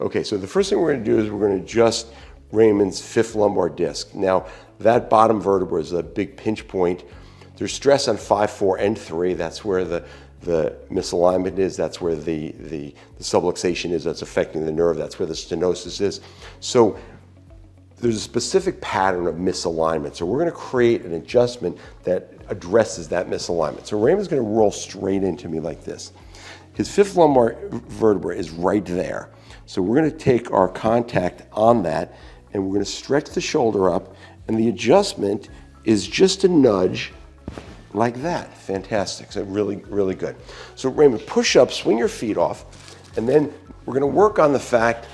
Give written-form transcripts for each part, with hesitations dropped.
Okay, so the first thing we're going to do is we're going to adjust Raymond's fifth lumbar disc. Now, that bottom vertebra is a big pinch point. There's stress on 5, 4, and 3. That's where the misalignment is. That's where the subluxation is. That's affecting the nerve. That's where the stenosis is. So there's a specific pattern of misalignment. So we're going to create an adjustment that addresses that misalignment. So Raymond's going to roll straight into me like this. His fifth lumbar vertebra is right there. So we're going to take our contact on that and we're going to stretch the shoulder up, and the adjustment is just a nudge like that. Fantastic. So really, really good. So Raymond, push up, swing your feet off, and then we're going to work on the fact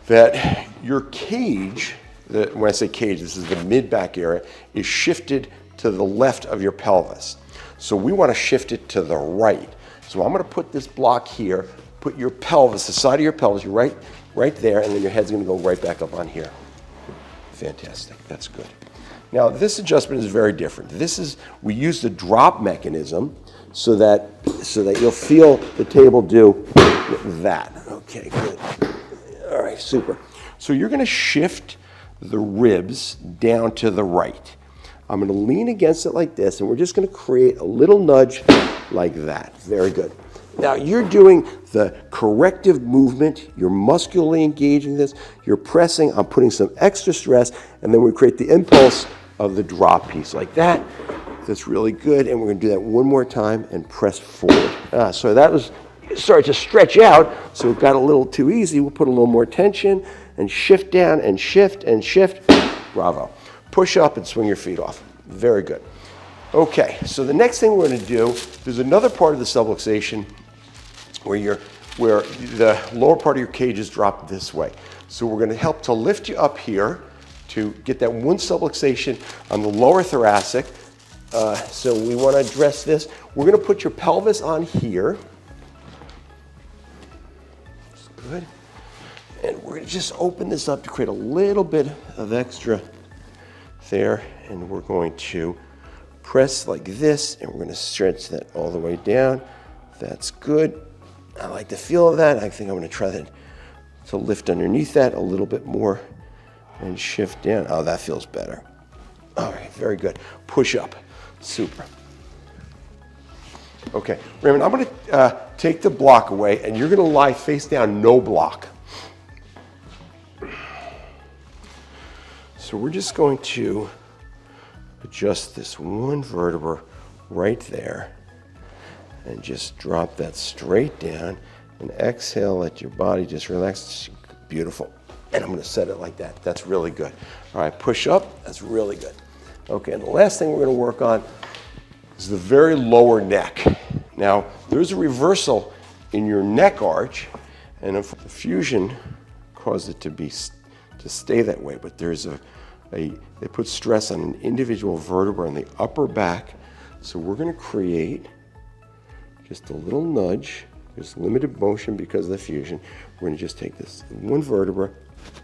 that your cage, when I say cage, this is the mid-back area, is shifted to the left of your pelvis. So we want to shift it to the right. So I'm going to put this block here, put your pelvis, the side of your pelvis, you're right there, and then your head's going to go right back up on here. Fantastic. That's good. Now, this adjustment is very different. We use the drop mechanism so that you'll feel the table do that. Okay, good. All right, super. So you're going to shift the ribs down to the right. I'm going to lean against it like this, and we're just going to create a little nudge like that. Very good. Now, you're doing the corrective movement. You're muscularly engaging this. You're pressing. I'm putting some extra stress, and then we create the impulse of the drop piece like that. That's really good, and we're going to do that one more time and press forward. So that was started to stretch out, so it got a little too easy. We'll put a little more tension and shift down and shift and shift. Bravo. Push up and swing your feet off. Very good. Okay, so the next thing we're going to do, there's another part of the subluxation where the lower part of your cage is dropped this way. So we're going to help to lift you up here to get that one subluxation on the lower thoracic. So we want to address this. We're going to put your pelvis on here. That's good. And we're going to just open this up to create a little bit of extra there. And we're going to press like this, and we're going to stretch that all the way down. That's good. I like the feel of that. I think I'm going to try that to lift underneath that a little bit more and shift down. Oh, that feels better. All right, very good. Push up. Super. Okay, Raymond, I'm going to take the block away, and you're going to lie face down, no block. So we're just going to adjust this one vertebra right there and just drop that straight down and exhale, let your body just relax. Beautiful. And I'm going to set it like that. That's really good. All right, push up. That's really good. Okay, and the last thing we're going to work on is the very lower neck. Now, there's a reversal in your neck arch, and if the fusion caused it to stay that way, but there's they put stress on an individual vertebra in the upper back. So we're going to create just a little nudge. There's limited motion because of the fusion. We're going to just take this one vertebra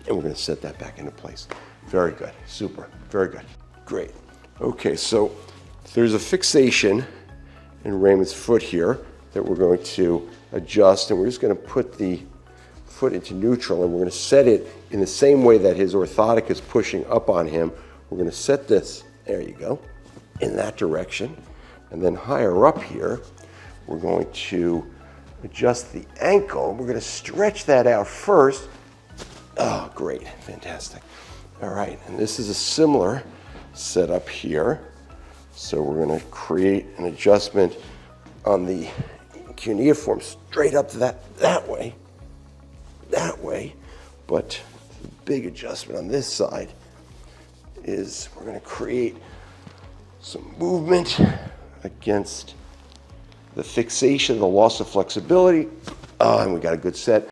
and we're going to set that back into place. Very good. Super. Very good. Great. Okay, so there's a fixation in Raymond's foot here that we're going to adjust, and we're just going to put the foot into neutral, and we're going to set it in the same way that his orthotic is pushing up on him. We're going to set this, there you go, in that direction. And then higher up here, we're going to adjust the ankle. We're going to stretch that out first. Oh, great, fantastic. All right, and this is a similar setup here. So we're going to create an adjustment on the cuneiform straight up to that way, but the big adjustment on this side is we're going to create some movement against the fixation, the loss of flexibility, and we got a good set.